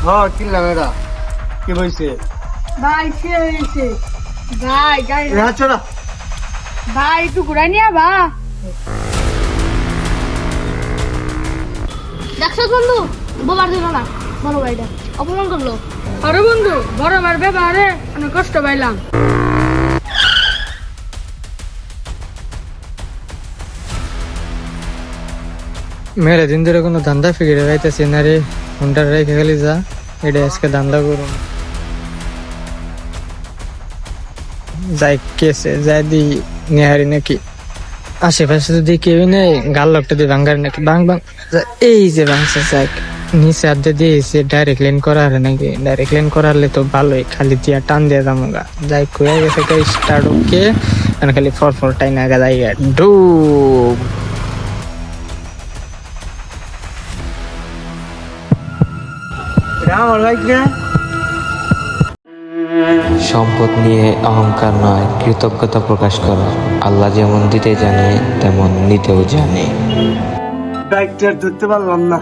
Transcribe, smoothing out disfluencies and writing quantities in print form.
হ্যাঁ কিনলাম এটা কি বলছে ভাই সে হয়েছে ভাই গাড়ি আচ্ছা না ভাই একটু ঘুরাই নিয়ে বা দেখছো বন্ধু বোবার দিল না বড় ভাইটা অপমান করলো। আরে বন্ধু বড় বার ব্যাপারে অনেক কষ্ট পাইলাম। মেরে দিন ধরে কোনো ধান্দা ফিরে পাইতেছি না রে, ফোনটা রেখে গেলি যা, এটা আজকে ধান্দা করুন। যাই কেসে যাই দি নেহারি নাকি আশেপাশে যদি কেউ নেই গাল লোকটা দিয়ে ভাঙ্গার নাকি বাং বাং এই যে ভাঙছে যাক নিচে আড্ডা দিয়েছে ডাইরেক্ট লেন করার নাকি ডাইরেক্ট লেন করালে তো ভালোই, খালি দিয়া টান দিয়ে দামগা যাই কয়ে গেছে কই স্টার্ট ওকে খালি ফর ফর টাইম আগা যাই ডুব। আমার বাইক না সম্পদ নিয়ে অহংকার নয়, কৃতজ্ঞতা প্রকাশ করা। আল্লাহ যেমন দিতে জানে তেমন নিতেও জানে। বাইকটা ধরতে পারলাম না।